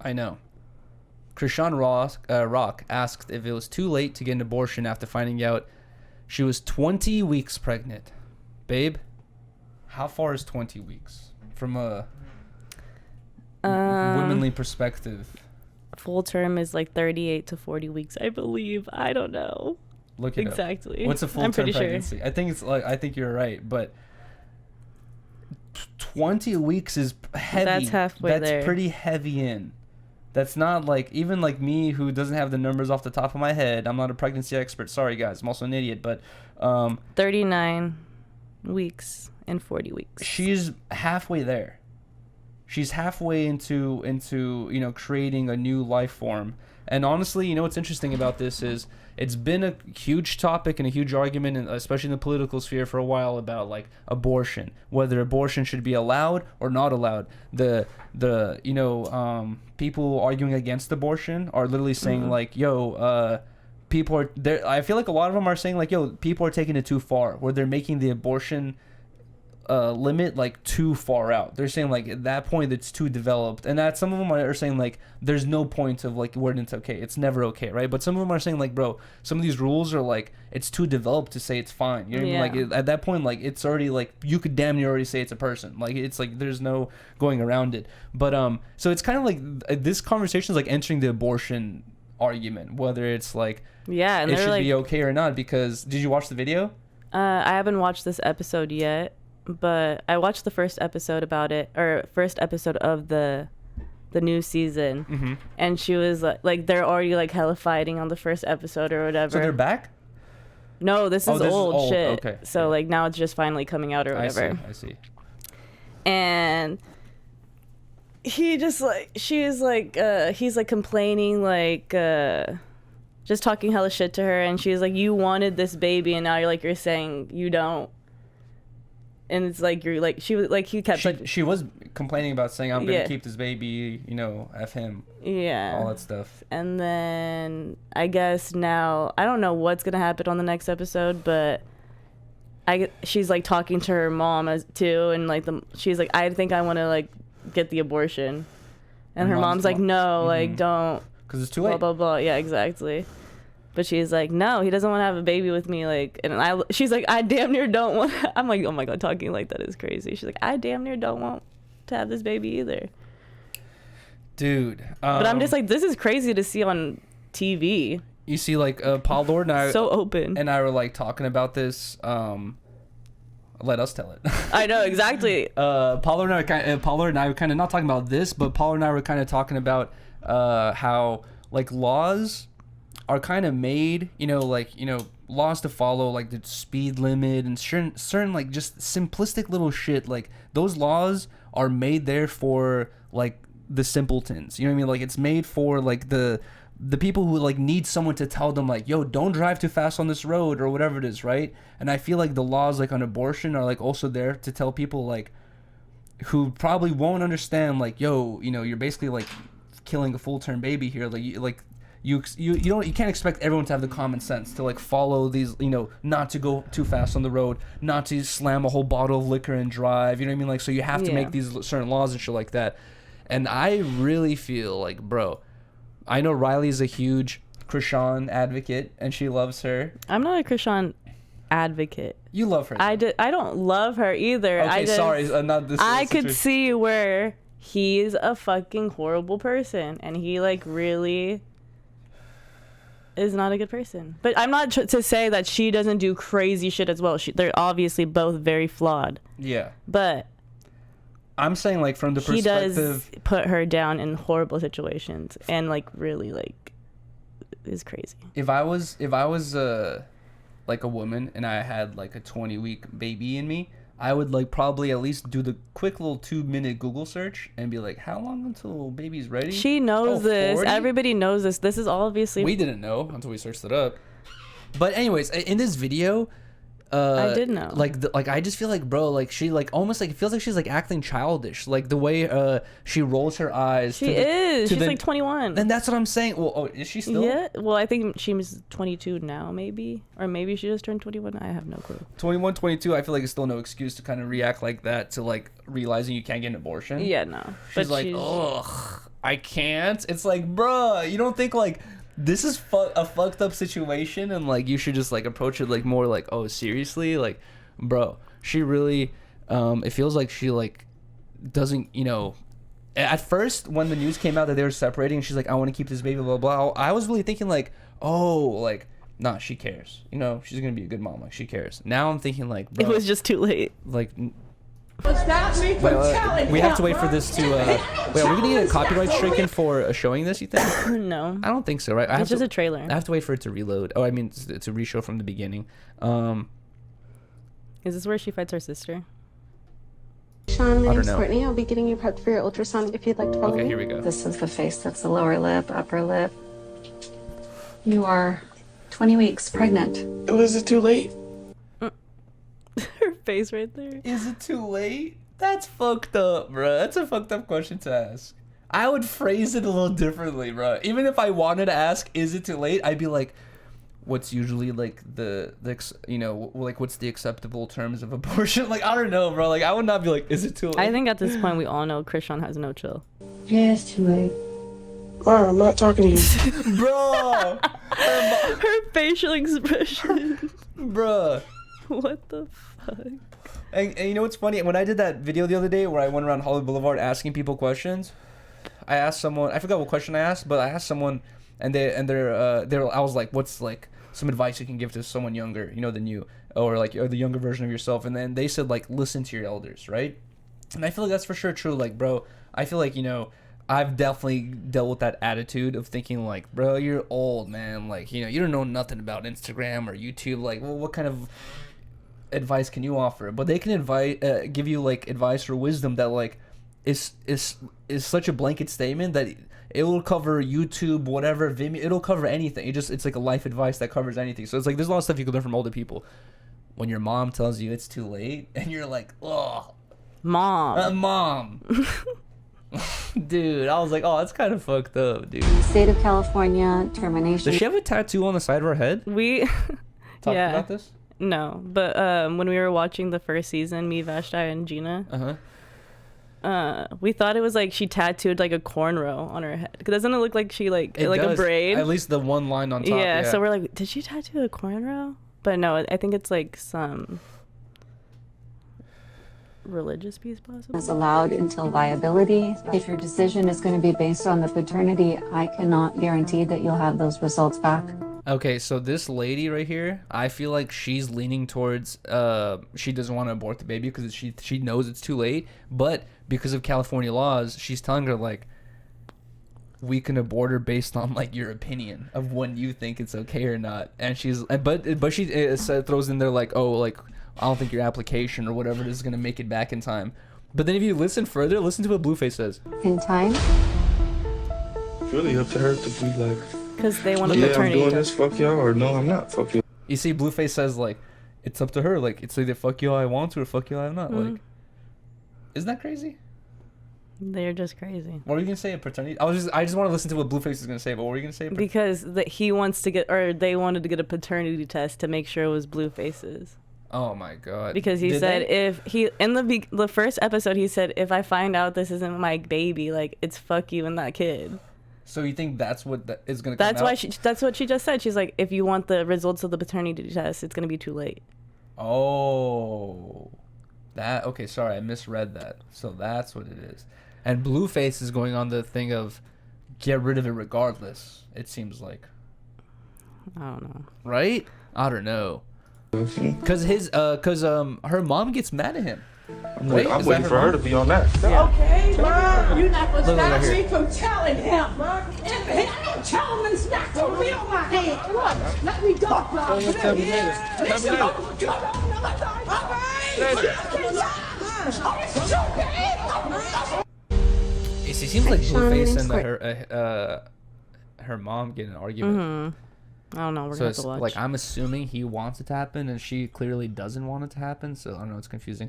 I know. Chrisean Rock asked if it was too late to get an abortion after finding out she was 20 weeks pregnant. Babe, how far is 20 weeks from a womanly perspective? Full term is like 38 to 40 weeks, I believe. I don't know. Look it exactly. Up. What's a full term pregnancy? Sure. I think you're right, but 20 weeks is heavy. That's halfway there. That's pretty heavy in. That's not like, even like me who doesn't have the numbers off the top of my head. I'm not a pregnancy expert. Sorry guys, I'm also an idiot, but 39 weeks and 40 weeks. She's halfway there. She's halfway into creating a new life form. And honestly, what's interesting about this is it's been a huge topic and a huge argument, especially in the political sphere for a while, about like abortion, whether abortion should be allowed or not allowed. The people arguing against abortion are literally saying like, people are there. I feel like a lot of them are saying like, people are taking it too far, where they're making the abortion limit like too far out. They're saying like at that point it's too developed, and that some of them are saying like there's no point of like where it's okay, it's never okay, right? But some of them are saying like, bro, some of these rules are like it's too developed to say it's fine. You know what I mean? Like at that point, like it's already like you could damn near already say it's a person. Like it's like there's no going around it. But so it's kind of like this conversation is like entering the abortion argument, whether it's like and it should be okay or not. Because did you watch the video? I haven't watched this episode yet. But I watched the first episode of the new season, and she was like they're already like hella fighting on the first episode or whatever. So they're back? No, this is old shit. Okay. So like now it's just finally coming out or whatever. I see. And he just like he's like complaining like just talking hella shit to her, and she's like, you wanted this baby and now you're saying you don't. And it's like you're like she was complaining about saying I'm gonna keep this baby, F him, all that stuff. And then I guess now I don't know what's gonna happen on the next episode, but she's like talking to her mom too, and like she's like, I think I want to like get the abortion, and her mom's like, no, like don't, because it's too late. Blah blah blah. Yeah, exactly. But she's like, no, he doesn't want to have a baby with me. Like, and she's like, I damn near don't want. I'm like, oh my God, talking like that is crazy. She's like, I damn near don't want to have this baby either. Dude. But I'm just like, this is crazy to see on TV. You see, like, Paul Lord and I. So open. And I were like talking about this. Let us tell it. I know, exactly. Paul Lord and I were kind of not talking about this, but Paul and I were kind of talking about how like laws are kind of made, laws to follow, like the speed limit and certain like just simplistic little shit. Like those laws are made there for like the simpletons. You know what I mean? Like it's made for like the people who like need someone to tell them like, yo, don't drive too fast on this road or whatever it is, right? And I feel like the laws like on abortion are like also there to tell people like who probably won't understand like, yo, you're basically like killing a full-term baby here. You can't expect everyone to have the common sense to like follow these, not to go too fast on the road, not to slam a whole bottle of liquor and drive, you know what I mean? Like, so you have to make these certain laws and shit like that. And I really feel like, bro, I know Riley's a huge Chrisean advocate and she loves her. I'm not a Chrisean advocate. You love her. I don't love her either. Okay, sorry, not this. I could see where he's a fucking horrible person and he like really is not a good person. But I'm not to say that she doesn't do crazy shit as well. They're obviously both very flawed. Yeah. But I'm saying like from the perspective, he does put her down in horrible situations and like really like is crazy. If I was like a woman and I had like a 20-week baby in me, I would like probably at least do the quick little 2-minute Google search and be like, how long until baby's ready? She knows this. 40? Everybody knows this. This is obviously... We didn't know until we searched it up. But anyways, in this video, I did know. Like I just feel like, bro, like she like almost like it feels like she's like acting childish, like the way she rolls her eyes. She's like 21. And that's what I'm saying. Well, oh, is she still? Yeah. Well, I think she's 22 now, maybe, or maybe she just turned 21. I have no clue. 21, 22. I feel like it's still no excuse to kind of react like that to like realizing you can't get an abortion. Yeah, no. She's like, ugh, I can't. It's like, bruh, you don't think like this is a fucked up situation and like you should just like approach it like more like, oh, seriously, like, bro, she really it feels like she like doesn't, you know, at first when the news came out that they were separating, she's like, I want to keep this baby, blah blah. I was really thinking like, oh, like, nah, she cares, you know, she's gonna be a good mom, like she cares. Now I'm thinking like, bro, it was just too late. Like, we have to wait for this to wait, are we gonna get a copyright stricken for showing this, you think? No, I don't think so, right? It's just a trailer. I have to wait for it to reload. Oh, I mean to reshow from the beginning. Is this where she fights her sister? Sean, my name's Courtney. I'll be getting you prepped for your ultrasound if you'd like to follow me. Okay, here we go. This is the face. That's the lower lip, upper lip. You are 20 weeks pregnant. Is it too late? Her face right there. Is it too late? That's fucked up, bro. That's a fucked up question to ask. I would phrase it a little differently, bro. Even if I wanted to ask, is it too late? I'd be like, what's usually like the you know, like what's the acceptable terms of abortion? Like, I don't know, bro. Like, I would not be like, is it too late? I think at this point we all know Chrisean has no chill. Yeah, it's too late. Wow, I'm not talking to you. Bro! Her facial expression. Bruh. What the fuck? And you know what's funny? When I did that video the other day where I went around Hollywood Boulevard asking people questions, I asked someone, I forgot what question I asked, but I asked someone, and I was like, what's like some advice you can give to someone younger, you know, than you, or the younger version of yourself? And then they said like, listen to your elders, right? And I feel like that's for sure true. Like, bro, I feel like, you know, I've definitely dealt with that attitude of thinking like, bro, you're old, man. Like, you know, you don't know nothing about Instagram or YouTube. Like, well, what kind of advice can you offer? But they can give you like advice or wisdom that like is such a blanket statement that it will cover YouTube, whatever, Vimeo, it'll cover anything. It's like a life advice that covers anything. So it's like there's a lot of stuff you can learn from older people. When your mom tells you it's too late and you're like, oh, mom. Dude, I was like, oh, that's kind of fucked up, dude. State of California, termination. Does she have a tattoo on the side of her head? We Talk about this? No, but when we were watching the first season, me, Vashti, and Gina, we thought it was like she tattooed like a cornrow on her head. Doesn't it look like she like a braid? At least the one line on top. Yeah, so we're like, did she tattoo a cornrow? But no, I think it's like some religious piece possibly. Is allowed until viability. If your decision is going to be based on the paternity, I cannot guarantee that you'll have those results back. Okay, so this lady right here, I feel like she's leaning towards she doesn't want to abort the baby because she knows it's too late, but because of California laws, she's telling her like, we can abort her based on like your opinion of when you think it's okay or not. And but she throws in there like, oh, like I don't think your application or whatever it is gonna make it back in time. But then if you listen further, listen to what Blueface says. In time? It's really up to her to be like, because they want a yeah, paternity I'm doing this, fuck y'all, or no, I'm not, fuck y'all. You see, Blueface says like, it's up to her. Like, it's either fuck you all I want to or fuck you all I'm not. Like, isn't that crazy? They're just crazy. What were you gonna say? A paternity? I just want to listen to what Blueface is gonna say. But what were you gonna say? Because he wants to get, or they wanted to get a paternity test to make sure it was Blueface's. Oh my god! Because he said if he in the first episode he said, if I find out this isn't my baby, like it's fuck you and that kid. So you think that's what is gonna come out? That's what she just said. She's like, if you want the results of the paternity test, it's gonna be too late. Oh, that okay. Sorry, I misread that. So that's what it is. And Blueface is going on the thing of get rid of it regardless. It seems like. I don't know. Right? I don't know. Cause her mom gets mad at him. I'm waiting for her to be on that. Yeah. Okay, Mom, you're not gonna stop me from telling him. If I don't tell him, it's not gonna be on my head. Look, let me go, Mom. It seems like Blueface and her mom get in an argument. I don't know. We're So gonna have it's to watch. like I'm assuming he wants it to happen, and she clearly doesn't want it to happen. So I don't know. It's confusing.